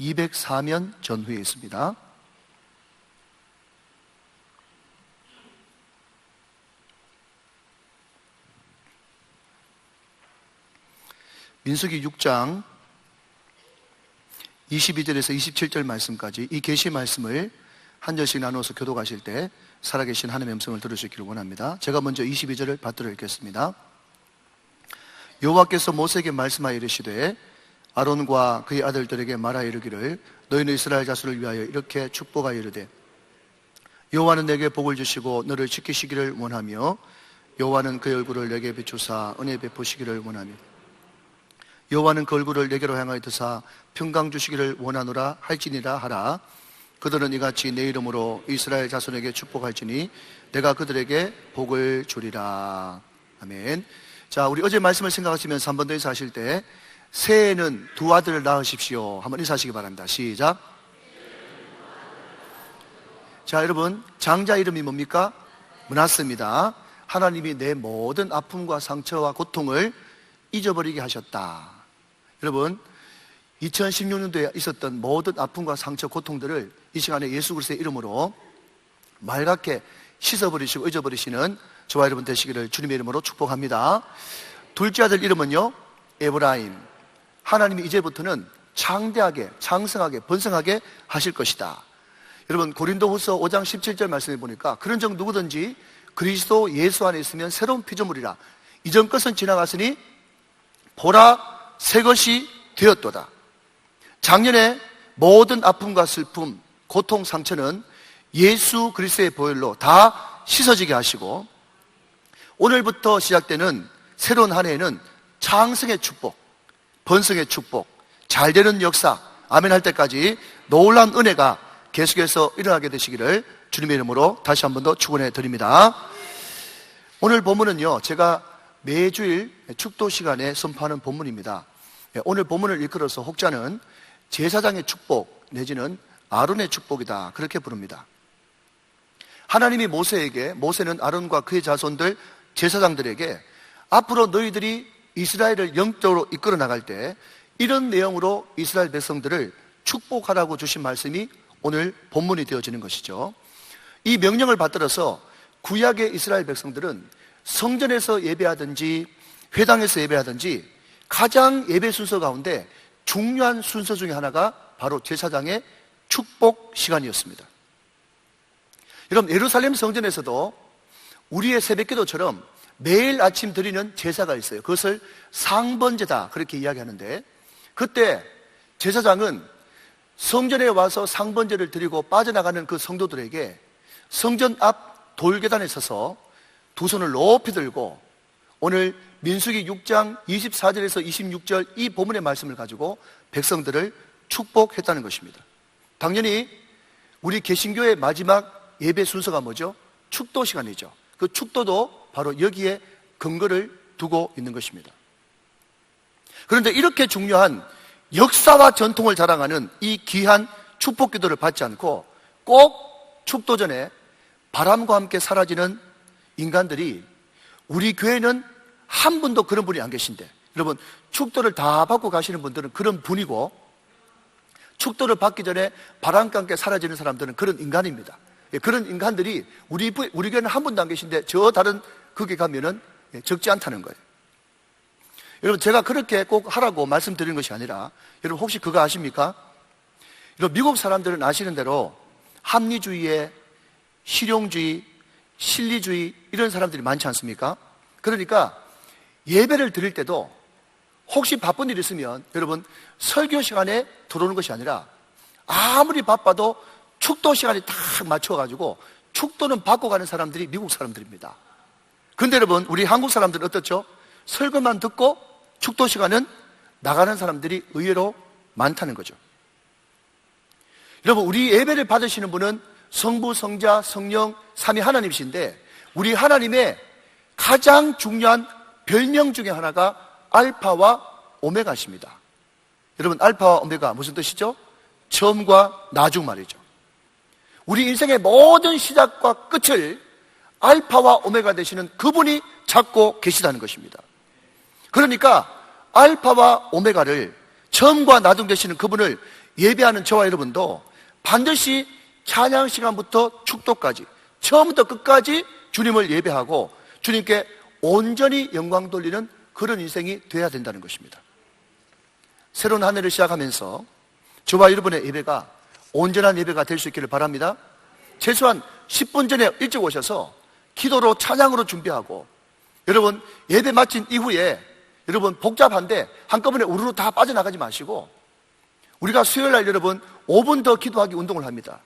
204년 전후에 있습니다. 민수기 6장 22절에서 27절 말씀까지 이 계시 말씀을 한 절씩 나누어서 교도가실 때 살아계신 하나님의 음성을 들으시기를 원합니다. 제가 먼저 22절을 받들어 읽겠습니다. 여호와께서 모세에게 말씀하여 이르시되 아론과 그의 아들들에게 말하여 이르기를 너희는 이스라엘 자손을 위하여 이렇게 축복하여 이르되 여호와는 내게 복을 주시고 너를 지키시기를 원하며 여호와는 그의 얼굴을 내게 비추사 은혜 베푸시기를 원하며 여호와는 그 얼굴을 내게로 향하여 드사 평강 주시기를 원하노라 할지니라 하라. 그들은 이같이 내 이름으로 이스라엘 자손에게 축복할지니 내가 그들에게 복을 주리라. 아멘. 자, 우리 어제 말씀을 생각하시면서 한 번 더 인사하실 때 새해에는 두 아들을 낳으십시오. 한번 인사하시기 바랍니다. 시작. 자, 여러분, 장자 이름이 뭡니까? 므낫세입니다. 하나님이 내 모든 아픔과 상처와 고통을 잊어버리게 하셨다. 여러분, 2016년도에 있었던 모든 아픔과 상처, 고통들을 이 시간에 예수 그리스도의 이름으로 맑게 씻어버리시고 잊어버리시는 저와 여러분 되시기를 주님의 이름으로 축복합니다. 둘째 아들 이름은요, 에브라임. 하나님이 이제부터는 장대하게, 장성하게, 번성하게 하실 것이다. 여러분, 고린도후서 5장 17절 말씀해 보니까 그런 적 누구든지 그리스도 예수 안에 있으면 새로운 피조물이라. 이전 것은 지나갔으니 보라 새 것이 되었도다. 작년에 모든 아픔과 슬픔, 고통, 상처는 예수 그리스도의 보혈로 다 씻어지게 하시고 오늘부터 시작되는 새로운 한 해에는 장성의 축복, 번성의 축복, 잘되는 역사, 아멘 할 때까지 놀라운 은혜가 계속해서 일어나게 되시기를 주님의 이름으로 다시 한 번 더 축원해 드립니다. 오늘 본문은요, 제가 매주일 축도 시간에 선포하는 본문입니다. 오늘 본문을 이끌어서 혹자는 제사장의 축복 내지는 아론의 축복이다 그렇게 부릅니다. 하나님이 모세는 아론과 그의 자손들 제사장들에게 앞으로 너희들이 이스라엘을 영적으로 이끌어 나갈 때 이런 내용으로 이스라엘 백성들을 축복하라고 주신 말씀이 오늘 본문이 되어지는 것이죠. 이 명령을 받들어서 구약의 이스라엘 백성들은 성전에서 예배하든지 회당에서 예배하든지 가장 예배 순서 가운데 중요한 순서 중에 하나가 바로 제사장의 축복 시간이었습니다. 여러분, 예루살렘 성전에서도 우리의 새벽기도처럼 매일 아침 드리는 제사가 있어요. 그것을 상번제다 그렇게 이야기하는데, 그때 제사장은 성전에 와서 상번제를 드리고 빠져나가는 그 성도들에게 성전 앞 돌계단에 서서 두 손을 높이 들고 오늘 민수기 6장 24절에서 26절 이 본문의 말씀을 가지고 백성들을 축복했다는 것입니다. 당연히 우리 개신교의 마지막 예배 순서가 뭐죠? 축도 시간이죠. 그 축도도 바로 여기에 근거를 두고 있는 것입니다. 그런데 이렇게 중요한 역사와 전통을 자랑하는 이 귀한 축복 기도를 받지 않고 꼭 축도 전에 바람과 함께 사라지는 인간들이 우리 교회는 한 분도 그런 분이 안 계신데, 여러분, 축도를 다 받고 가시는 분들은 그런 분이고 축도를 받기 전에 바람과 함께 사라지는 사람들은 그런 인간입니다. 그런 인간들이 우리 교회는 한 분도 안 계신데 저 다른 거기 가면은 적지 않다는 거예요. 여러분, 제가 그렇게 꼭 하라고 말씀드리는 것이 아니라, 여러분 혹시 그거 아십니까? 여러분, 미국 사람들은 아시는 대로 합리주의에 실용주의, 실리주의 이런 사람들이 많지 않습니까? 그러니까 예배를 드릴 때도 혹시 바쁜 일 있으면 여러분 설교 시간에 들어오는 것이 아니라 아무리 바빠도 축도 시간에 딱 맞춰가지고 축도는 받고 가는 사람들이 미국 사람들입니다. 근데 여러분, 우리 한국 사람들은 어떻죠? 설교만 듣고 축도 시간은 나가는 사람들이 의외로 많다는 거죠. 여러분, 우리 예배를 받으시는 분은 성부, 성자, 성령, 삼위 하나님이신데 우리 하나님의 가장 중요한 별명 중에 하나가 알파와 오메가십니다. 여러분, 알파와 오메가 무슨 뜻이죠? 처음과 나중 말이죠. 우리 인생의 모든 시작과 끝을 알파와 오메가 되시는 그분이 잡고 계시다는 것입니다. 그러니까 알파와 오메가를 처음과 나중 되시는 그분을 예배하는 저와 여러분도 반드시 찬양 시간부터 축도까지 처음부터 끝까지 주님을 예배하고 주님께 온전히 영광 돌리는 그런 인생이 되어야 된다는 것입니다. 새로운 한 해를 시작하면서 저와 여러분의 예배가 온전한 예배가 될 수 있기를 바랍니다. 최소한 10분 전에 일찍 오셔서 기도로 찬양으로 준비하고, 여러분 예배 마친 이후에 여러분 복잡한데 한꺼번에 우르르 다 빠져나가지 마시고, 우리가 수요일날 여러분 5분 더 기도하기 운동을 합니다.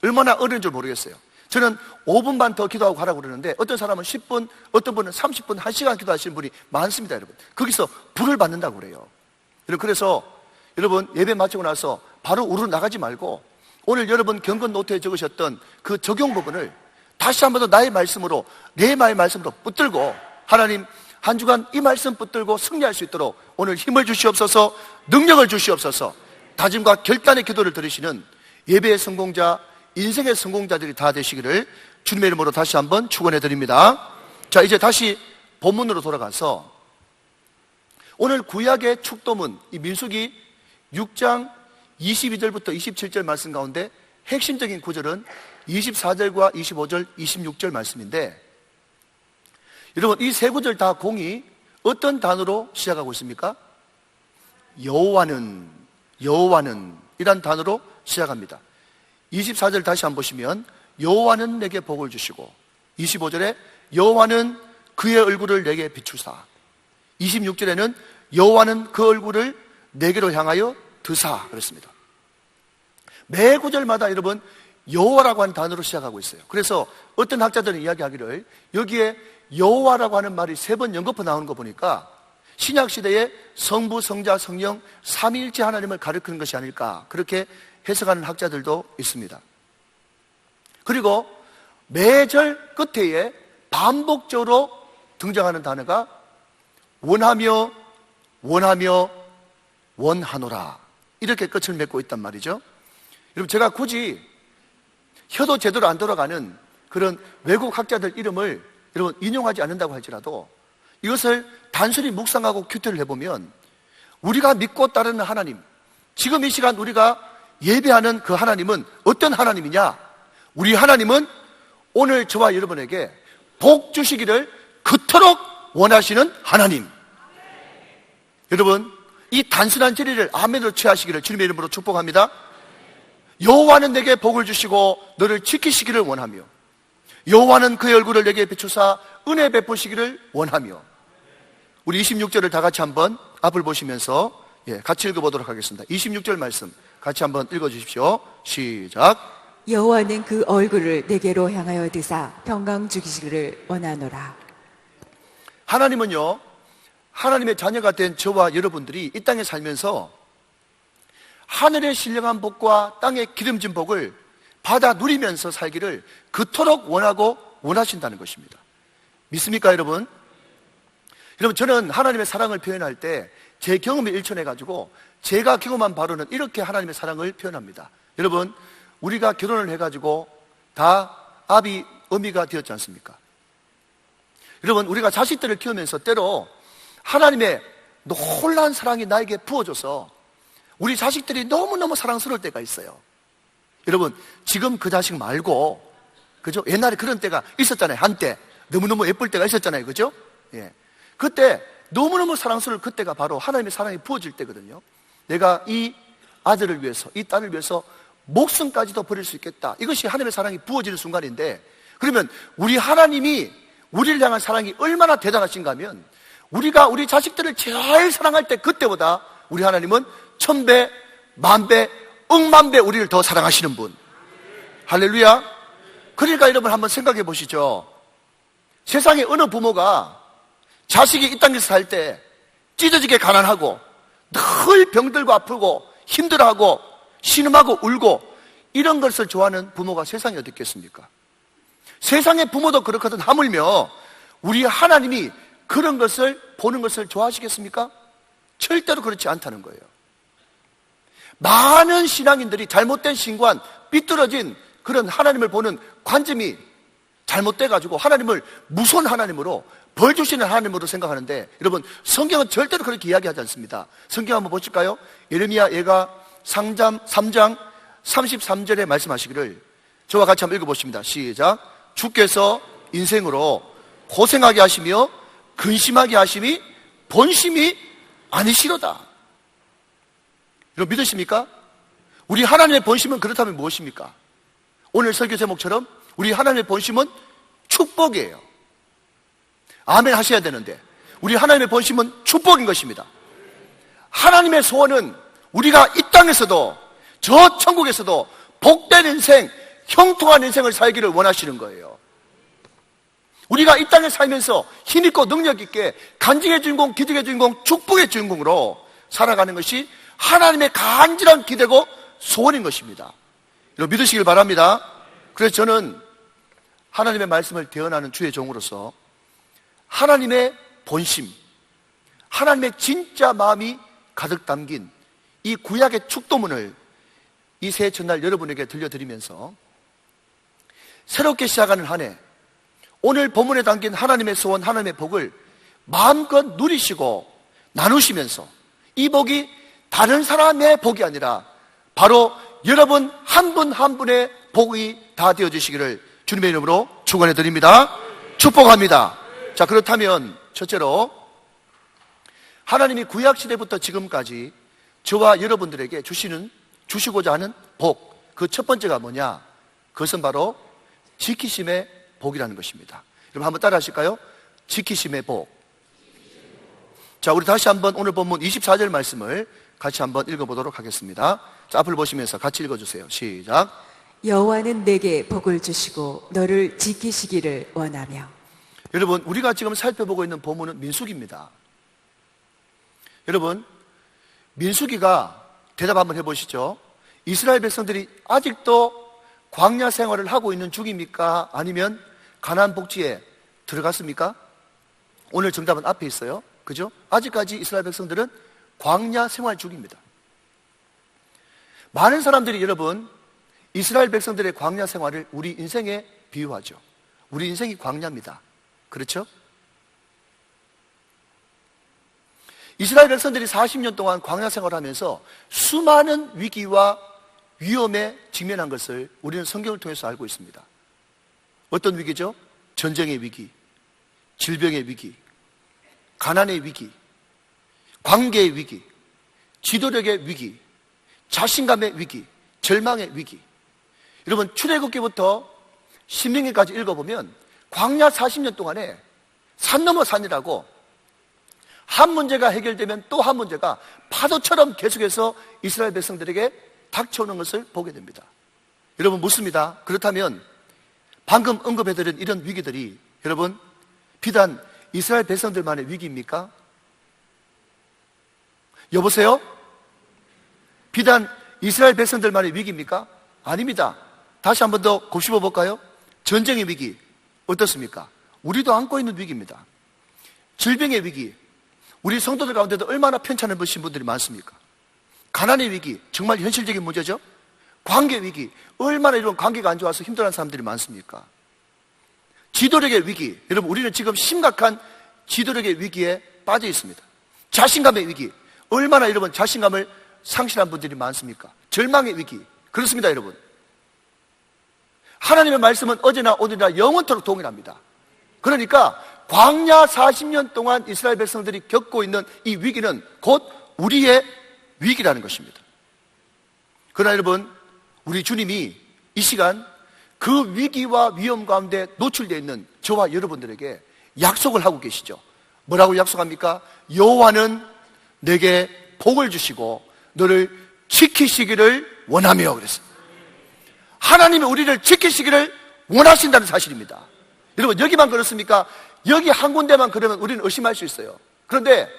얼마나 어려운 줄 모르겠어요. 저는 5분만 더 기도하고 가라고 그러는데 어떤 사람은 10분, 어떤 분은 30분, 1시간 기도하시는 분이 많습니다. 여러분 거기서 불을 받는다고 그래요. 그래서 여러분 예배 마치고 나서 바로 우르르 나가지 말고, 오늘 여러분 경건 노트에 적으셨던 그 적용 부분을 다시 한 번 더 나의 말씀으로, 내 마의 말씀으로 붙들고, 하나님 한 주간 이 말씀 붙들고 승리할 수 있도록 오늘 힘을 주시옵소서, 능력을 주시옵소서, 다짐과 결단의 기도를 들으시는 예배의 성공자, 인생의 성공자들이 다 되시기를 주님의 이름으로 다시 한번 축원해 드립니다. 자, 이제 다시 본문으로 돌아가서 오늘 구약의 축도문, 이 민수기 6장 22절부터 27절 말씀 가운데 핵심적인 구절은 24절과 25절, 26절 말씀인데, 여러분 이 세 구절 다 공이 어떤 단어로 시작하고 있습니까? 여호와는 이란 단어로 시작합니다. 24절 다시 한번 보시면 여호와는 내게 복을 주시고, 25절에 여호와는 그의 얼굴을 내게 비추사, 26절에는 여호와는 그 얼굴을 내게로 향하여 드사 그랬습니다. 매 구절마다 여러분 여호와라고 하는 단어로 시작하고 있어요. 그래서 어떤 학자들은 이야기하기를 여기에 여호와라고 하는 말이 3번 연거푸 나오는 거 보니까 신약시대에 성부, 성자, 성령 삼위일체 하나님을 가리키는 것이 아닐까, 그렇게 해석하는 학자들도 있습니다. 그리고 매절 끝에 반복적으로 등장하는 단어가 원하며 원하노라, 이렇게 끝을 맺고 있단 말이죠. 여러분 제가 굳이 혀도 제대로 안 돌아가는 그런 외국 학자들 이름을 여러분 인용하지 않는다고 할지라도 이것을 단순히 묵상하고 큐티를 해보면 우리가 믿고 따르는 하나님, 지금 이 시간 우리가 예배하는 그 하나님은 어떤 하나님이냐? 우리 하나님은 오늘 저와 여러분에게 복 주시기를 그토록 원하시는 하나님. 여러분 이 단순한 진리를 아멘으로 취하시기를 주님의 이름으로 축복합니다. 여호와는 내게 복을 주시고 너를 지키시기를 원하며, 여호와는 그의 얼굴을 내게 비추사 은혜 베푸시기를 원하며. 우리 26절을 다 같이 한번 앞을 보시면서 같이 읽어보도록 하겠습니다. 26절 말씀 같이 한번 읽어주십시오. 시작. 여호와는 그 얼굴을 내게로 향하여 드사 평강 주기시기를 원하노라. 하나님은요, 하나님의 자녀가 된 저와 여러분들이 이 땅에 살면서 하늘의 신령한 복과 땅의 기름진 복을 받아 누리면서 살기를 그토록 원하고 원하신다는 것입니다. 믿습니까 여러분? 여러분 저는 하나님의 사랑을 표현할 때 제 경험에 일천해가지고 제가 경험한 바로는 이렇게 하나님의 사랑을 표현합니다. 여러분 우리가 결혼을 해가지고 다 아비 어미가 되었지 않습니까? 여러분 우리가 자식들을 키우면서 때로 하나님의 놀라운 사랑이 나에게 부어져서 우리 자식들이 너무너무 사랑스러울 때가 있어요. 여러분 지금 그 자식 말고, 그죠? 옛날에 그런 때가 있었잖아요. 한때 너무너무 예쁠 때가 있었잖아요. 그죠? 그때 너무너무 사랑스러울 그때가 바로 하나님의 사랑이 부어질 때거든요. 내가 이 아들을 위해서, 이 딸을 위해서 목숨까지도 버릴 수 있겠다, 이것이 하나님의 사랑이 부어지는 순간인데, 그러면 우리 하나님이 우리를 향한 사랑이 얼마나 대단하신가 하면, 우리가 우리 자식들을 제일 사랑할 때 그때보다 우리 하나님은 1000배, 10,000배, 억만배 우리를 더 사랑하시는 분. 할렐루야. 그러니까 여러분 한번 생각해 보시죠. 세상에 어느 부모가 자식이 이 땅에서 살 때 찢어지게 가난하고 늘 병들고 아프고 힘들어하고 신음하고 울고 이런 것을 좋아하는 부모가 세상에 어디 있겠습니까? 세상의 부모도 그렇거든 하물며 우리 하나님이 그런 것을 보는 것을 좋아하시겠습니까? 절대로 그렇지 않다는 거예요. 많은 신앙인들이 잘못된 신관, 삐뚤어진 그런 하나님을 보는 관점이 잘못돼가지고 하나님을 무서운 하나님으로, 벌 주시는 하나님으로 생각하는데, 여러분 성경은 절대로 그렇게 이야기하지 않습니다. 성경 한번 보실까요? 예레미야 예가 3장 33절에 말씀하시기를 저와 같이 한번 읽어보십니다. 시작. 주께서 인생으로 고생하게 하시며 근심하게 하심이 본심이 아니시로다. 여러분 믿으십니까? 우리 하나님의 본심은 그렇다면 무엇입니까? 오늘 설교 제목처럼 우리 하나님의 본심은 축복이에요. 아멘 하셔야 되는데 우리 하나님의 본심은 축복인 것입니다. 하나님의 소원은 우리가 이 땅에서도 저 천국에서도 복된 인생, 형통한 인생을 살기를 원하시는 거예요. 우리가 이 땅에 살면서 힘있고 능력있게 간증의 주인공, 기적의 주인공, 축복의 주인공으로 살아가는 것이 하나님의 간절한 기대고 소원인 것입니다. 여러분 믿으시길 바랍니다. 그래서 저는 하나님의 말씀을 대언하는 주의 종으로서 하나님의 본심, 하나님의 진짜 마음이 가득 담긴 이 구약의 축도문을 이 새해 첫날 여러분에게 들려드리면서 새롭게 시작하는 한 해, 오늘 본문에 담긴 하나님의 소원, 하나님의 복을 마음껏 누리시고 나누시면서 이 복이 다른 사람의 복이 아니라 바로 여러분 한 분 한 분의 복이 다 되어주시기를 주님의 이름으로 축원해 드립니다. 축복합니다. 자, 그렇다면 첫째로 하나님이 구약시대부터 지금까지 저와 여러분들에게 주시고자 하는 복, 그 첫 번째가 뭐냐? 그것은 바로 지키심의 복이라는 것입니다. 여러분 한번 따라 하실까요? 지키심의 복. 자, 우리 다시 한번 오늘 본문 24절 말씀을 같이 한번 읽어보도록 하겠습니다. 자, 앞을 보시면서 같이 읽어주세요. 시작. 여호와는 내게 복을 주시고 너를 지키시기를 원하며. 여러분 우리가 지금 살펴보고 있는 본문은 민수기입니다. 여러분 민수기가 대답 한번 해보시죠. 이스라엘 백성들이 아직도 광야 생활을 하고 있는 중입니까? 아니면 가나안 복지에 들어갔습니까? 오늘 정답은 앞에 있어요. 그죠? 아직까지 이스라엘 백성들은 광야 생활 중입니다. 많은 사람들이 여러분 이스라엘 백성들의 광야 생활을 우리 인생에 비유하죠. 우리 인생이 광야입니다. 그렇죠? 이스라엘 백성들이 40년 동안 광야 생활을 하면서 수많은 위기와 위험에 직면한 것을 우리는 성경을 통해서 알고 있습니다. 어떤 위기죠? 전쟁의 위기, 질병의 위기, 가난의 위기, 관계의 위기, 지도력의 위기, 자신감의 위기, 절망의 위기. 여러분 출애굽기부터 신명기까지 읽어보면 광야 40년 동안에 산 넘어 산이라고 한 문제가 해결되면 또 한 문제가 파도처럼 계속해서 이스라엘 백성들에게 닥쳐오는 것을 보게 됩니다. 여러분 묻습니다. 그렇다면 방금 언급해드린 이런 위기들이 여러분 비단 이스라엘 백성들만의 위기입니까? 여보세요? 비단 이스라엘 백성들만의 위기입니까? 아닙니다. 다시 한 번 더 곱씹어 볼까요? 전쟁의 위기 어떻습니까? 우리도 안고 있는 위기입니다. 질병의 위기, 우리 성도들 가운데도 얼마나 편찮은 분들이 많습니까? 가난의 위기, 정말 현실적인 문제죠. 관계 위기, 얼마나 이런 관계가 안 좋아서 힘들어하는 사람들이 많습니까? 지도력의 위기, 여러분 우리는 지금 심각한 지도력의 위기에 빠져 있습니다. 자신감의 위기, 얼마나 여러분 자신감을 상실한 분들이 많습니까? 절망의 위기, 그렇습니다 여러분. 하나님의 말씀은 어제나 오늘이나 영원토록 동일합니다. 그러니까 광야 40년 동안 이스라엘 백성들이 겪고 있는 이 위기는 곧 우리의 위기라는 것입니다. 그러나 여러분 우리 주님이 이 시간 그 위기와 위험 가운데 노출되어 있는 저와 여러분들에게 약속을 하고 계시죠. 뭐라고 약속합니까? 여호와는 내게 복을 주시고 너를 지키시기를 원하며 그랬습니다. 하나님이 우리를 지키시기를 원하신다는 사실입니다. 여러분 여기만 그렇습니까? 여기 한 군데만 그러면 우리는 의심할 수 있어요. 그런데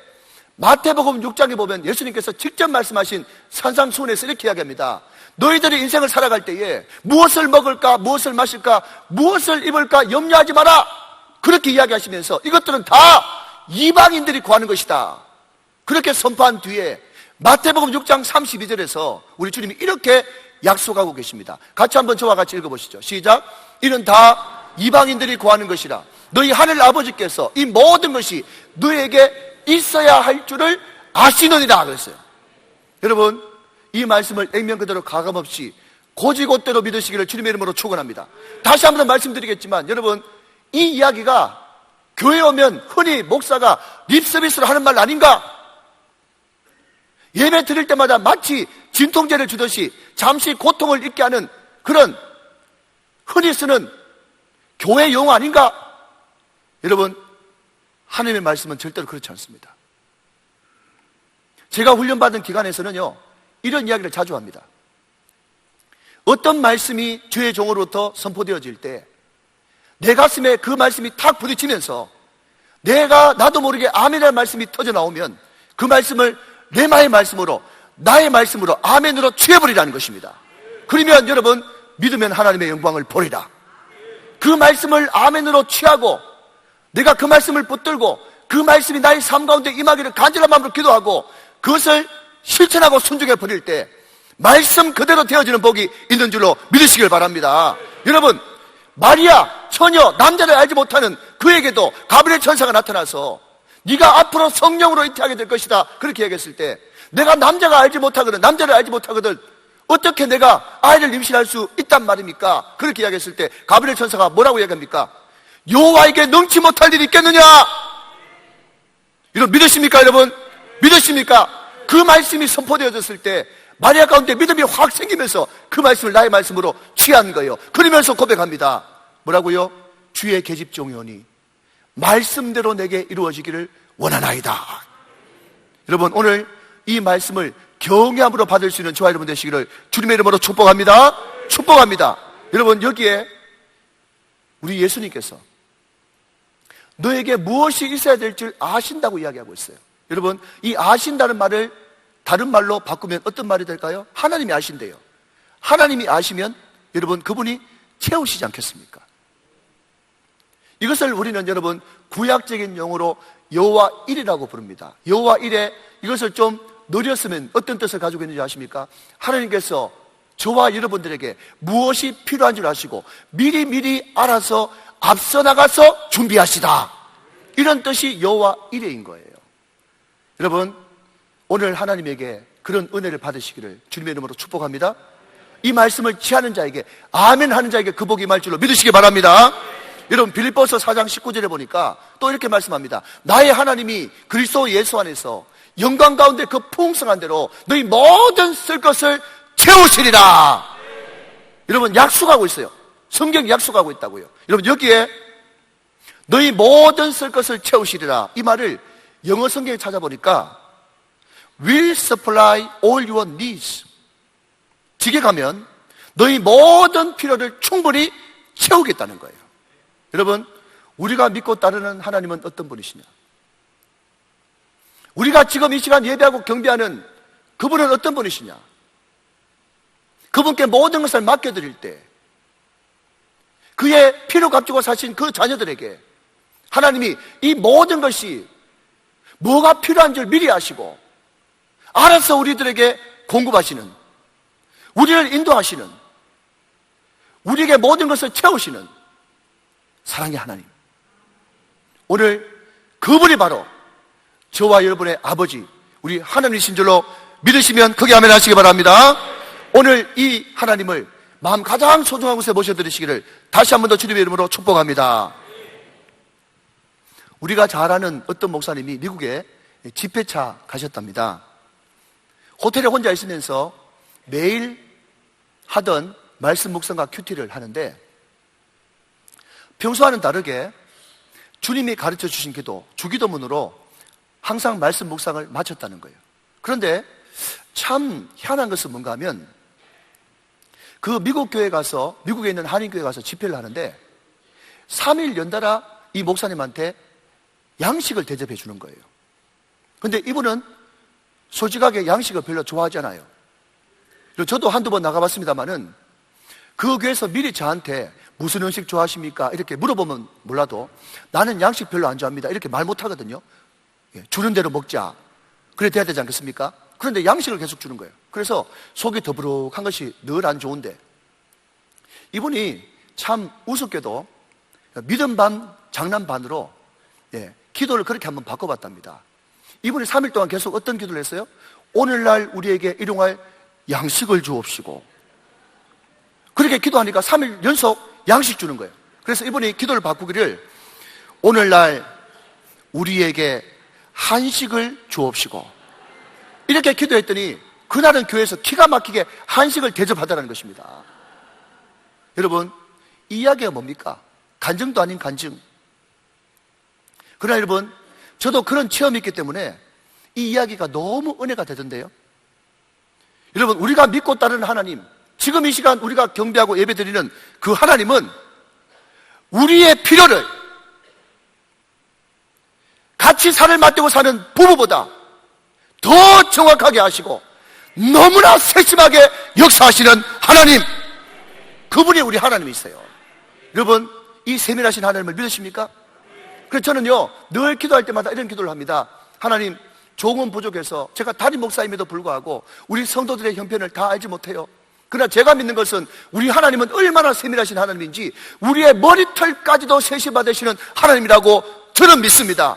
마태복음 6장에 보면 예수님께서 직접 말씀하신 산상수훈에서 이렇게 이야기합니다. 너희들이 인생을 살아갈 때에 무엇을 먹을까, 무엇을 마실까, 무엇을 입을까 염려하지 마라. 그렇게 이야기하시면서 이것들은 다 이방인들이 구하는 것이다. 그렇게 선포한 뒤에 마태복음 6장 32절에서 우리 주님이 이렇게 약속하고 계십니다. 같이 한번 저와 같이 읽어보시죠. 시작. 이는 다 이방인들이 구하는 것이라. 너희 하늘 아버지께서 이 모든 것이 너에게 있어야 할 줄을 아시느니라 그랬어요. 여러분 이 말씀을 액면 그대로 가감없이 고지고대로 믿으시기를 주님의 이름으로 축원합니다. 다시 한번 말씀드리겠지만 여러분, 이 이야기가 교회 오면 흔히 목사가 립서비스로 하는 말 아닌가? 예배 드릴 때마다 마치 진통제를 주듯이 잠시 고통을 잊게 하는 그런 흔히 쓰는 교회 용어 아닌가? 여러분, 하나님의 말씀은 절대로 그렇지 않습니다. 제가 훈련받은 기관에서는요, 이런 이야기를 자주 합니다. 어떤 말씀이 주의 종으로부터 선포되어질 때 내 가슴에 그 말씀이 탁 부딪히면서 나도 모르게 아멘이라는 말씀이 터져 나오면 그 말씀을 레마의 말씀으로, 나의 말씀으로, 아멘으로 취해버리라는 것입니다. 그러면 여러분, 믿으면 하나님의 영광을 보리라. 그 말씀을 아멘으로 취하고 내가 그 말씀을 붙들고 그 말씀이 나의 삶 가운데 임하기를 간절한 마음으로 기도하고 그것을 실천하고 순종해 버릴 때 말씀 그대로 되어지는 복이 있는 줄로 믿으시길 바랍니다. 여러분, 마리아 처녀 남자를 알지 못하는 그에게도 가브리엘 천사가 나타나서 네가 앞으로 성령으로 잉태하게 될 것이다 그렇게 얘기했을 때 내가 남자를 알지 못하거든 어떻게 내가 아이를 임신할 수 있단 말입니까? 그렇게 이야기했을 때 가브리엘 천사가 뭐라고 이야기합니까? 여호와에게 능치 못할 일이 있겠느냐? 여러분 믿으십니까? 여러분 믿으십니까? 그 말씀이 선포되어졌을 때 마리아 가운데 믿음이 확 생기면서 그 말씀을 나의 말씀으로 취한 거예요. 그러면서 고백합니다. 뭐라고요? 주의 계집종이오니 말씀대로 내게 이루어지기를 원하나이다. 여러분, 오늘 이 말씀을 경외함으로 받을 수 있는 저와 여러분 되시기를 주님의 이름으로 축복합니다. 축복합니다. 여러분, 여기에 우리 예수님께서 너에게 무엇이 있어야 될 줄 아신다고 이야기하고 있어요. 여러분, 이 아신다는 말을 다른 말로 바꾸면 어떤 말이 될까요? 하나님이 아신대요. 하나님이 아시면 여러분, 그분이 채우시지 않겠습니까? 이것을 우리는 여러분 구약적인 용어로 여호와 일이라고 부릅니다. 여호와 일에 이것을 좀 늘렸으면 어떤 뜻을 가지고 있는지 아십니까? 하나님께서 저와 여러분들에게 무엇이 필요한 줄 아시고 미리 알아서 앞서 나가서 준비하시다. 이런 뜻이 여호와 일인 거예요. 여러분, 오늘 하나님에게 그런 은혜를 받으시기를 주님의 이름으로 축복합니다. 이 말씀을 취하는 자에게, 아멘 하는 자에게 그 복이 임할 줄로 믿으시기 바랍니다. 여러분, 빌립보서 4장 19절에 보니까 또 이렇게 말씀합니다. 나의 하나님이 그리스도 예수 안에서 영광 가운데 그 풍성한 대로 너희 모든 쓸 것을 채우시리라. 여러분, 약속하고 있어요. 성경이 약속하고 있다고요. 여러분, 여기에 너희 모든 쓸 것을 채우시리라, 이 말을 영어 성경에 찾아보니까 will supply all your needs, 직에 가면 너희 모든 필요를 충분히 채우겠다는 거예요. 여러분, 우리가 믿고 따르는 하나님은 어떤 분이시냐? 우리가 지금 이 시간 예배하고 경배하는 그분은 어떤 분이시냐? 그분께 모든 것을 맡겨드릴 때 그의 피로 값주고 사신 그 자녀들에게 하나님이 이 모든 것이 뭐가 필요한 줄 미리 아시고 알아서 우리들에게 공급하시는, 우리를 인도하시는, 우리에게 모든 것을 채우시는 사랑의 하나님, 오늘 그분이 바로 저와 여러분의 아버지, 우리 하나님이신 줄로 믿으시면 크게 아멘 하시기 바랍니다. 오늘 이 하나님을 마음 가장 소중한 곳에 모셔드리시기를 다시 한 번 더 주님의 이름으로 축복합니다. 우리가 잘 아는 어떤 목사님이 미국에 집회차 가셨답니다. 호텔에 혼자 있으면서 매일 하던 말씀 묵상과 큐티를 하는데 평소와는 다르게 주님이 가르쳐 주신 기도, 주기도문으로 항상 말씀 묵상을 마쳤다는 거예요. 그런데 참 희한한 것은 뭔가 하면 그 미국 교회 가서, 미국에 있는 한인교회 가서 집회를 하는데 3일 연달아 이 목사님한테 양식을 대접해 주는 거예요. 근데 이분은 솔직하게 양식을 별로 좋아하지 않아요. 저도 한두 번 나가봤습니다만은 그 교회에서 미리 저한테 무슨 음식 좋아하십니까? 이렇게 물어보면 몰라도 나는 양식 별로 안 좋아합니다, 이렇게 말 못하거든요. 주는 대로 먹자, 그래 돼야 되지 않겠습니까? 그런데 양식을 계속 주는 거예요. 그래서 속이 더부룩한 것이 늘 안 좋은데 이분이 참 우습게도 믿음 반 장난 반으로 기도를 그렇게 한번 바꿔봤답니다. 이분이 3일 동안 계속 어떤 기도를 했어요? 오늘날 우리에게 일용할 양식을 주옵시고. 그렇게 기도하니까 3일 연속 양식 주는 거예요. 그래서 이분이 기도를 바꾸기를 오늘날 우리에게 한식을 주옵시고. 이렇게 기도했더니 그날은 교회에서 기가 막히게 한식을 대접하다는 것입니다. 여러분, 이 이야기가 뭡니까? 간증도 아닌 간증. 그러나 여러분, 저도 그런 체험이 있기 때문에 이 이야기가 너무 은혜가 되던데요. 여러분, 우리가 믿고 따르는 하나님, 지금 이 시간 우리가 경배하고 예배드리는 그 하나님은 우리의 필요를 같이 살을 맞대고 사는 부부보다 더 정확하게 하시고 너무나 세심하게 역사하시는 하나님, 그분이 우리 하나님이 있어요. 여러분, 이 세밀하신 하나님을 믿으십니까? 그래서 저는요, 늘 기도할 때마다 이런 기도를 합니다. 하나님, 종은 부족해서 제가 담임 목사임에도 불구하고 우리 성도들의 형편을 다 알지 못해요. 그러나 제가 믿는 것은 우리 하나님은 얼마나 세밀하신 하나님인지 우리의 머리털까지도 세심받으시는 하나님이라고 저는 믿습니다.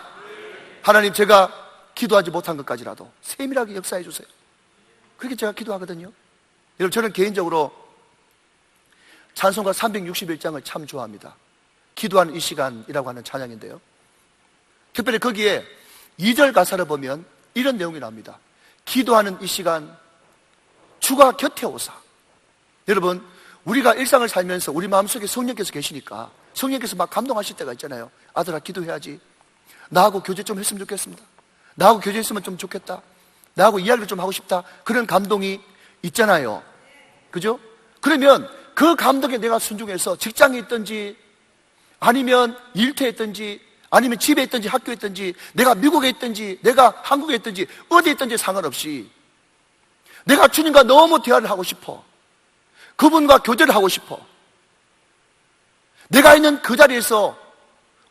하나님, 제가 기도하지 못한 것까지라도 세밀하게 역사해 주세요. 그렇게 제가 기도하거든요. 여러분, 저는 개인적으로 찬송가 361장을 참 좋아합니다. 기도하는 이 시간이라고 하는 찬양인데요, 특별히 거기에 2절 가사를 보면 이런 내용이 나옵니다. 기도하는 이 시간 주가 곁에 오사. 여러분, 우리가 일상을 살면서 우리 마음속에 성령께서 계시니까 성령께서 막 감동하실 때가 있잖아요. 아들아, 기도해야지. 나하고 교제 좀 했으면 좋겠습니다. 나하고 교제했으면 좀 좋겠다. 나하고 이야기를 좀 하고 싶다. 그런 감동이 있잖아요. 그죠? 그러면 그 감동에 내가 순종해서 직장에 있든지 아니면 일터에 있든지 아니면 집에 있든지 학교에 있든지 내가 미국에 있든지 내가 한국에 있든지 어디에 있든지 상관없이 내가 주님과 너무 대화를 하고 싶어. 그분과 교제를 하고 싶어. 내가 있는 그 자리에서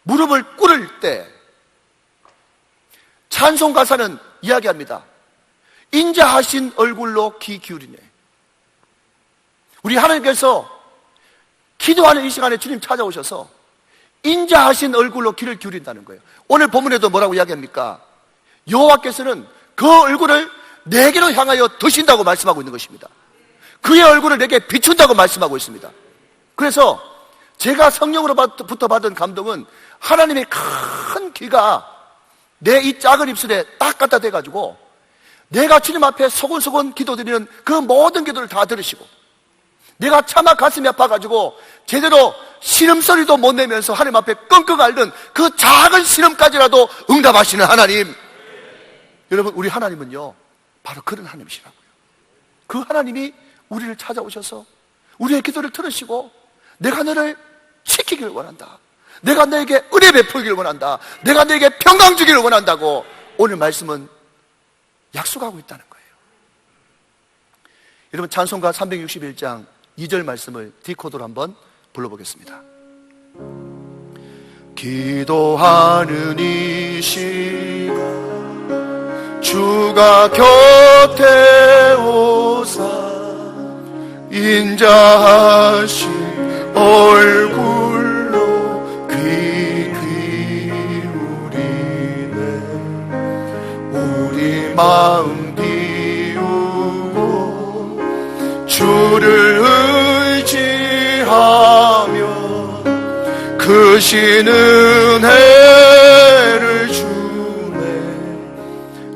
무릎을 꿇을 때 찬송 가사는 이야기합니다. 인자하신 얼굴로 귀 기울이네. 우리 하나님께서 기도하는 이 시간에 주님 찾아오셔서 인자하신 얼굴로 귀를 기울인다는 거예요. 오늘 본문에도 뭐라고 이야기합니까? 여호와께서는 그 얼굴을 내게로 향하여 드신다고 말씀하고 있는 것입니다. 그의 얼굴을 내게 비춘다고 말씀하고 있습니다. 그래서 제가 성령으로부터 받은 감동은 하나님의 큰 귀가 내 이 작은 입술에 딱 갖다 대가지고 내가 주님 앞에 소곤소곤 기도드리는 그 모든 기도를 다 들으시고 내가 차마 가슴이 아파가지고 제대로 신음소리도 못 내면서 하나님 앞에 끙끙 앓는 그 작은 신음까지라도 응답하시는 하나님. 여러분, 우리 하나님은요 바로 그런 하나님이시라고요. 그 하나님이 우리를 찾아오셔서 우리의 기도를 들으시고 내가 너를 지키기를 원한다. 내가 너에게 은혜 베풀기를 원한다. 내가 너에게 평강 주기를 원한다고 오늘 말씀은 약속하고 있다는 거예요. 여러분, 찬송가 361장 2절 말씀을 디코드로 한번 불러보겠습니다. 기도하는 이 시간 주가 곁에 오사 인자하신 얼굴로 귀 기울이네. 우리 마음 비우고 주를 의지하며 그 신 은혜를 주네.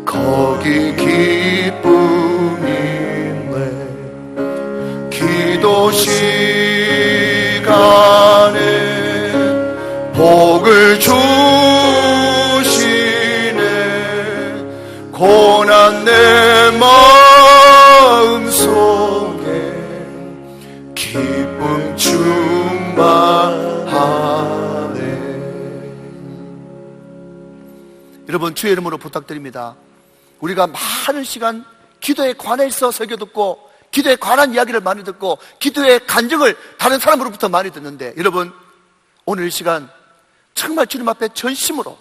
거기 기쁨이 있네. 기도 시간에 복을 주시네. 고난 내 마음 속에 기쁨 충만하네. 여러분, 주의 이름으로 부탁드립니다. 우리가 많은 시간 기도에 관해서 설교 듣고 기도에 관한 이야기를 많이 듣고 기도의 간증을 다른 사람으로부터 많이 듣는데, 여러분, 오늘 이 시간 정말 주님 앞에 전심으로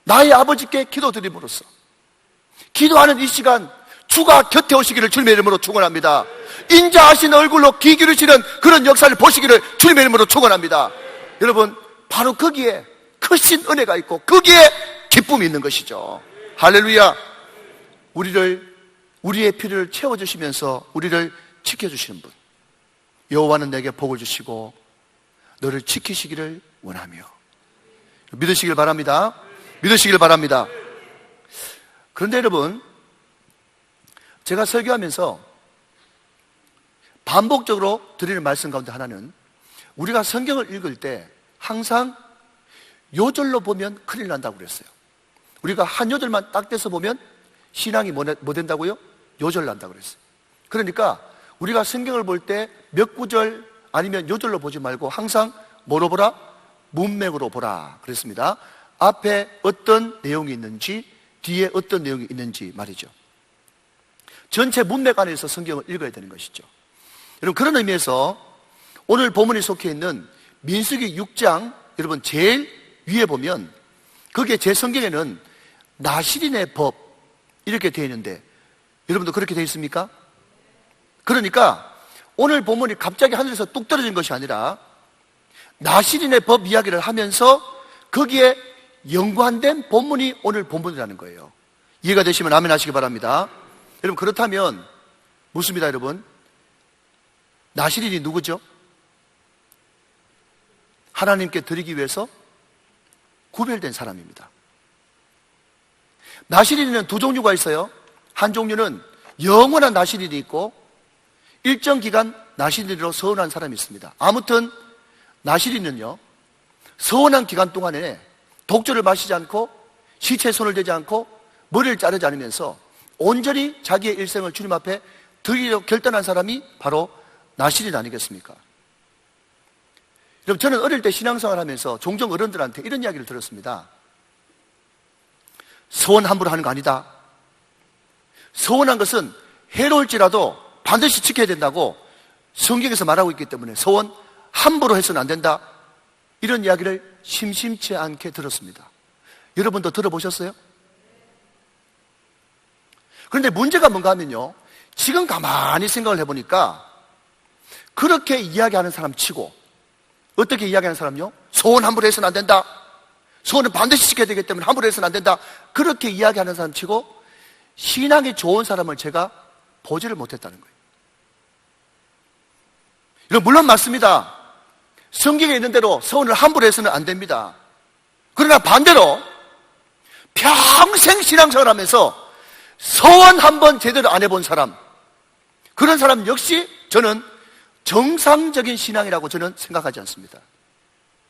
나의 아버지께 기도드림으로써 기도하는 이 시간 주가 곁에 오시기를 주님의 이름으로 축원합니다. 인자하신 얼굴로 귀 기울이시는 그런 역사를 보시기를 주님의 이름으로 축원합니다. 여러분, 바로 거기에 크신 은혜가 있고 거기에 기쁨이 있는 것이죠. 할렐루야. 우리의 필요를 채워주시면서 우리를 지켜주시는 분. 여호와는 내게 복을 주시고 너를 지키시기를 원하며. 믿으시길 바랍니다. 믿으시길 바랍니다. 그런데 여러분, 제가 설교하면서 반복적으로 드리는 말씀 가운데 하나는, 우리가 성경을 읽을 때 항상 요절로 보면 큰일 난다고 그랬어요. 우리가 한 요절만 딱 떼서 보면 신앙이 뭐 된다고요? 요절 난다고 그랬어요. 그러니까 우리가 성경을 볼 때 몇 구절 아니면 요절로 보지 말고 항상 뭐로 보라? 문맥으로 보라 그랬습니다. 앞에 어떤 내용이 있는지, 뒤에 어떤 내용이 있는지 말이죠. 전체 문맥 안에서 성경을 읽어야 되는 것이죠. 여러분, 그런 의미에서 오늘 본문에 속해 있는 민수기 6장, 여러분 제일 위에 보면 거기에 제 성경에는 나실인의 법 이렇게 되어 있는데, 여러분도 그렇게 되어 있습니까? 그러니까 오늘 본문이 갑자기 하늘에서 뚝 떨어진 것이 아니라 나실인의 법 이야기를 하면서 거기에 연관된 본문이 오늘 본문이라는 거예요. 이해가 되시면 아멘 하시기 바랍니다. 여러분, 그렇다면 묻습니다. 여러분, 나실인이 누구죠? 하나님께 드리기 위해서 구별된 사람입니다. 나실인은 두 종류가 있어요. 한 종류는 영원한 나실인이 있고 일정 기간 나실인으로 서원한 사람이 있습니다. 아무튼 나실인은요, 서원한 기간 동안에 독주를 마시지 않고 시체에 손을 대지 않고 머리를 자르지 않으면서 온전히 자기의 일생을 주님 앞에 드리려 결단한 사람이 바로 나실인 아니겠습니까? 여러분, 저는 어릴 때 신앙생활을 하면서 종종 어른들한테 이런 이야기를 들었습니다. 서원 함부로 하는 거 아니다. 서원한 것은 해로울지라도 반드시 지켜야 된다고 성경에서 말하고 있기 때문에 서원 함부로 해서는 안 된다. 이런 이야기를 심심치 않게 들었습니다. 여러분도 들어보셨어요? 그런데 문제가 뭔가 하면요, 지금 가만히 생각을 해보니까 그렇게 이야기하는 사람 치고, 어떻게 이야기하는 사람요? 소원 함부로 해서는 안 된다. 소원은 반드시 지켜야 되기 때문에 함부로 해서는 안 된다. 그렇게 이야기하는 사람 치고 신앙이 좋은 사람을 제가 보지를 못했다는 거예요. 여러분, 물론 맞습니다. 성경에 있는 대로 소원을 함부로 해서는 안 됩니다. 그러나 반대로 평생 신앙생활 하면서 소원 한 번 제대로 안 해본 사람, 그런 사람 역시 저는 정상적인 신앙이라고 저는 생각하지 않습니다.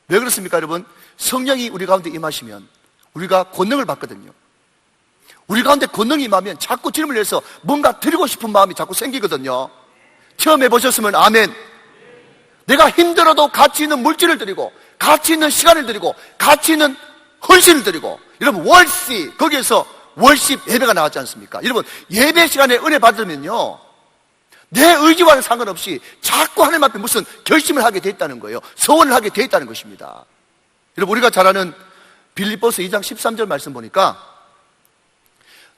왜 그렇습니까, 여러분? 성령이 우리 가운데 임하시면 우리가 권능을 받거든요. 우리 가운데 권능이 임하면 자꾸 주님을 위해서 뭔가 드리고 싶은 마음이 자꾸 생기거든요. 처음 해보셨으면 아멘. 내가 힘들어도 가치 있는 물질을 드리고, 가치 있는 시간을 드리고, 가치 있는 헌신을 드리고, 여러분 월시, 거기에서 월십 예배가 나왔지 않습니까? 여러분, 예배 시간에 은혜 받으면요, 내 의지와는 상관없이 자꾸 하나님 앞에 무슨 결심을 하게 돼 있다는 거예요. 소원을 하게 돼 있다는 것입니다. 여러분, 우리가 잘 아는 빌립보서 2장 13절 말씀 보니까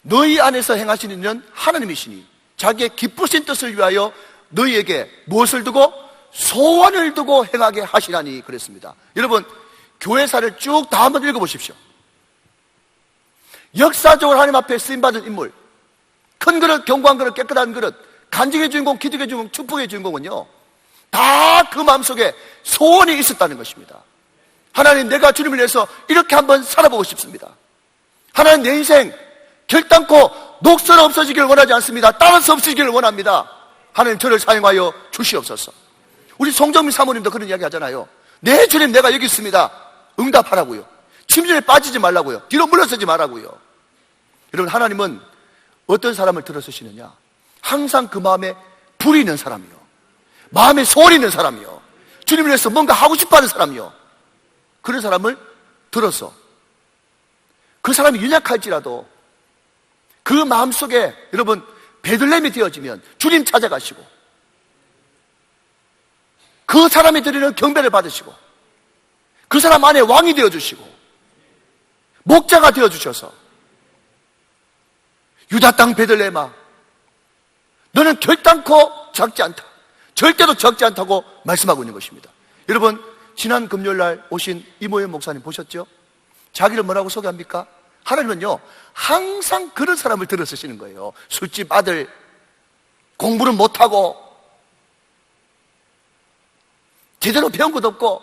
너희 안에서 행하시는 일은 하나님이시니 자기의 기쁘신 뜻을 위하여 너희에게 무엇을 두고? 소원을 두고 행하게 하시라니 그랬습니다. 여러분, 교회사를 쭉 다 한번 읽어보십시오. 역사적으로 하나님 앞에 쓰임받은 인물, 큰 그릇, 견고한 그릇, 깨끗한 그릇, 간증의 주인공, 기득의 주인공, 축복의 주인공은요, 다 그 마음속에 소원이 있었다는 것입니다. 하나님, 내가 주님을 위해서 이렇게 한번 살아보고 싶습니다. 하나님, 내 인생 결단코 녹슬어 없어지기를 원하지 않습니다. 따라서 없어지기를 원합니다. 하나님, 저를 사용하여 주시옵소서. 우리 송정민 사모님도 그런 이야기 하잖아요. 네, 주님, 내가 여기 있습니다. 응답하라고요. 침전에 빠지지 말라고요. 뒤로 물러서지 말라고요. 여러분, 하나님은 어떤 사람을 들어서시느냐? 항상 그 마음에 불이 있는 사람이요, 마음에 소원이 있는 사람이요, 주님을 위해서 뭔가 하고 싶어하는 사람이요, 그런 사람을 들어서 그 사람이 연약할지라도 그 마음속에 여러분 베들레헴이 되어지면 주님 찾아가시고 그 사람이 드리는 경배를 받으시고 그 사람 안에 왕이 되어주시고 목자가 되어주셔서 유다 땅 베들레헴아, 너는 결단코 작지 않다, 절대로 적지 않다고 말씀하고 있는 것입니다. 여러분, 지난 금요일 날 오신 이모현 목사님 보셨죠? 자기를 뭐라고 소개합니까? 하나님은요, 항상 그런 사람을 들어 쓰시는 거예요. 술집 아들, 공부는 못하고, 제대로 배운 것도 없고,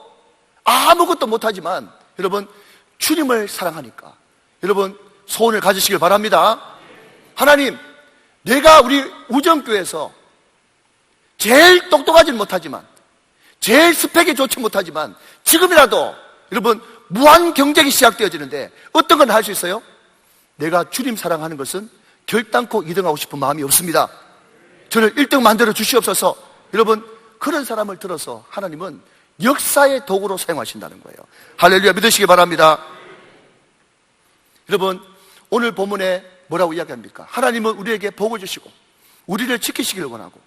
아무것도 못하지만, 여러분, 주님을 사랑하니까, 여러분, 소원을 가지시길 바랍니다. 하나님, 내가 우리 우정교회에서 제일 똑똑하지는 못하지만, 제일 스펙이 좋지 못하지만, 지금이라도, 여러분, 무한 경쟁이 시작되어지는데, 어떤 건 할 수 있어요? 내가 주님 사랑하는 것은 결단코 2등하고 싶은 마음이 없습니다. 저를 1등 만들어 주시옵소서. 여러분, 그런 사람을 들어서 하나님은 역사의 도구로 사용하신다는 거예요. 할렐루야, 믿으시기 바랍니다. 여러분, 오늘 본문에 뭐라고 이야기합니까? 하나님은 우리에게 복을 주시고 우리를 지키시기를 원하고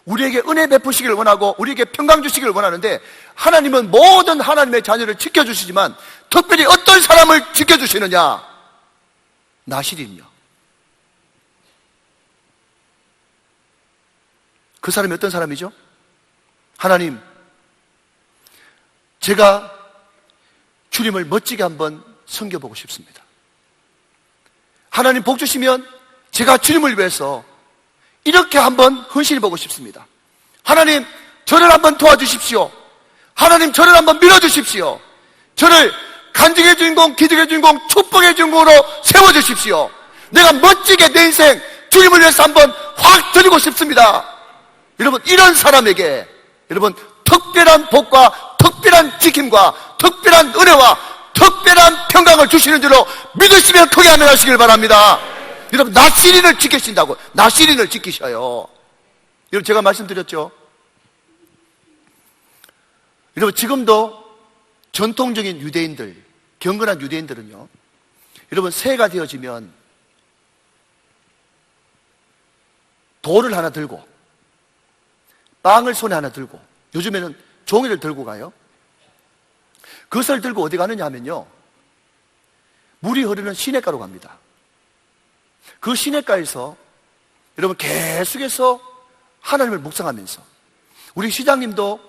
우리에게 은혜 베푸시기를 원하고 우리에게 평강 주시기를 원하는데, 하나님은 모든 하나님의 자녀를 지켜주시지만 특별히 어떤 사람을 지켜주시느냐? 나실인요. 그 사람이 어떤 사람이죠? 하나님, 제가 주님을 멋지게 한번 섬겨보고 싶습니다. 하나님 복 주시면 제가 주님을 위해서 이렇게 한번 헌신해보고 싶습니다. 하나님, 저를 한번 도와주십시오. 하나님, 저를 한번 밀어주십시오. 저를 간증의 주인공, 기적의 주인공, 축복의 주인공으로 세워주십시오. 내가 멋지게 내 인생 주님을 위해서 한번 확 드리고 싶습니다. 여러분, 이런 사람에게 여러분, 특별한 복과 특별한 지킴과 특별한 은혜와 특별한 평강을 주시는 줄로 믿으시면 크게 아멘하시길 바랍니다. 여러분, 나시린을 지키신다고. 나시린을 지키셔요. 여러분, 제가 말씀드렸죠. 여러분, 지금도 전통적인 유대인들, 경건한 유대인들은요, 여러분, 새해가 되어지면 돌을 하나 들고 빵을 손에 하나 들고, 요즘에는 종이를 들고 가요. 그것을 들고 어디 가느냐 하면요, 물이 흐르는 시냇가로 갑니다. 그 시냇가에서 여러분 계속해서 하나님을 묵상하면서, 우리 시장님도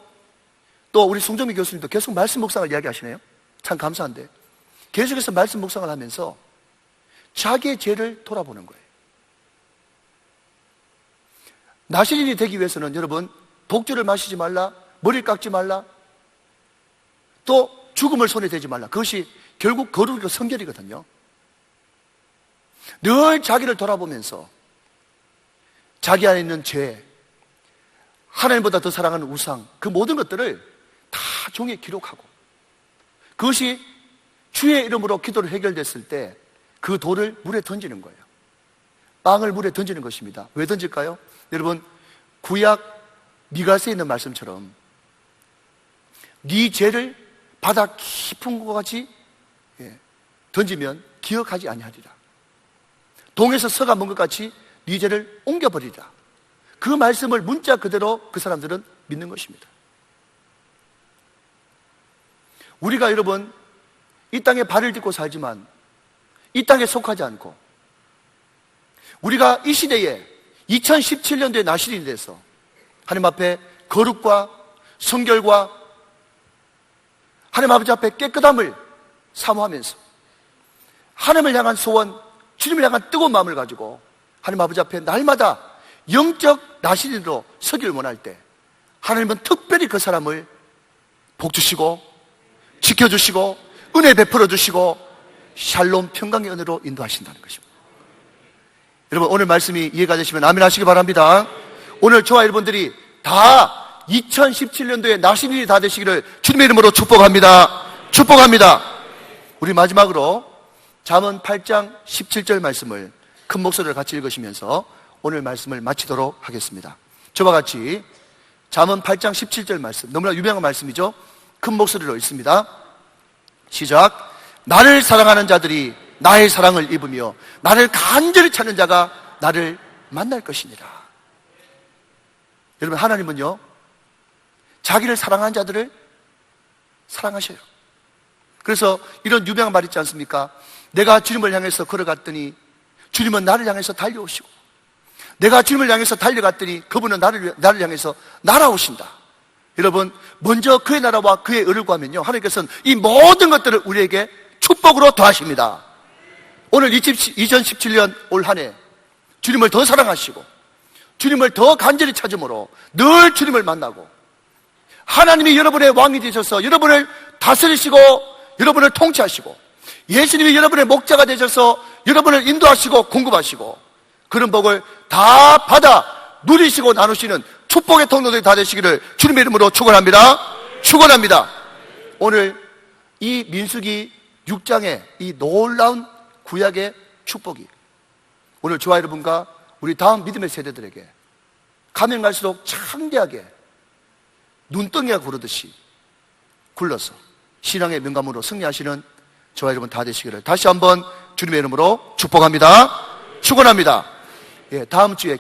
또 우리 송정미 교수님도 계속 말씀 묵상을 이야기하시네요. 참 감사한데, 계속해서 말씀 묵상을 하면서 자기의 죄를 돌아보는 거예요. 나시린이 되기 위해서는 여러분, 독주를 마시지 말라, 머리를 깎지 말라, 또 죽음을 손에 대지 말라. 그것이 결국 거룩이고 성결이거든요. 늘 자기를 돌아보면서 자기 안에 있는 죄, 하나님보다 더 사랑하는 우상, 그 모든 것들을 다 종이에 기록하고, 그것이 주의 이름으로 기도를 해결됐을 때 그 돌을 물에 던지는 거예요. 빵을 물에 던지는 것입니다. 왜 던질까요? 여러분, 구약 미가서에 있는 말씀처럼 네 죄를 바다 깊은 곳 같이 던지면 기억하지 아니하리라. 동에서 서가 먼 것 같이 네 죄를 옮겨버리라. 그 말씀을 문자 그대로 그 사람들은 믿는 것입니다. 우리가 여러분, 이 땅에 발을 딛고 살지만 이 땅에 속하지 않고, 우리가 이 시대에 2017년도에 나시린이 돼서 하나님 앞에 거룩과 성결과 하나님 아버지 앞에 깨끗함을 사모하면서 하나님을 향한 소원, 주님을 향한 뜨거운 마음을 가지고 하나님 아버지 앞에 날마다 영적 나시린으로 서기를 원할 때, 하나님은 특별히 그 사람을 복주시고 지켜주시고 은혜 베풀어 주시고 샬롬 평강의 은혜로 인도하신다는 것입니다. 여러분, 오늘 말씀이 이해가 되시면 아멘 하시기 바랍니다. 오늘 저와 여러분들이 다 2017년도에 나시린이 다 되시기를 주님의 이름으로 축복합니다. 축복합니다. 우리 마지막으로 잠언 8장 17절 말씀을 큰 목소리를 같이 읽으시면서 오늘 말씀을 마치도록 하겠습니다. 저와 같이 잠언 8장 17절 말씀, 너무나 유명한 말씀이죠. 큰 목소리로 읽습니다. 시작. 나를 사랑하는 자들이 나의 사랑을 입으며 나를 간절히 찾는 자가 나를 만날 것이니라. 여러분, 하나님은요, 자기를 사랑하는 자들을 사랑하셔요. 그래서 이런 유명한 말 있지 않습니까? 내가 주님을 향해서 걸어갔더니 주님은 나를 향해서 달려오시고, 내가 주님을 향해서 달려갔더니 그분은 나를 향해서 날아오신다. 여러분, 먼저 그의 나라와 그의 의를 구하면요, 하나님께서는 이 모든 것들을 우리에게 축복으로 더하십니다. 오늘 2017년 올 한 해 주님을 더 사랑하시고 주님을 더 간절히 찾음으로 늘 주님을 만나고 하나님이 여러분의 왕이 되셔서 여러분을 다스리시고 여러분을 통치하시고 예수님이 여러분의 목자가 되셔서 여러분을 인도하시고 공급하시고 그런 복을 다 받아 누리시고 나누시는 축복의 통로들이 다 되시기를 주님의 이름으로 축원합니다. 축원합니다. 오늘 이 민수기 6장의 이 놀라운 구약의 축복이 오늘 저와 여러분과 우리 다음 믿음의 세대들에게 가면 갈수록 창대하게 눈덩이가 구르듯이 굴러서 신앙의 명감으로 승리하시는 저와 여러분 다 되시기를 다시 한번 주님의 이름으로 축복합니다. 축원합니다. 예, 다음 주에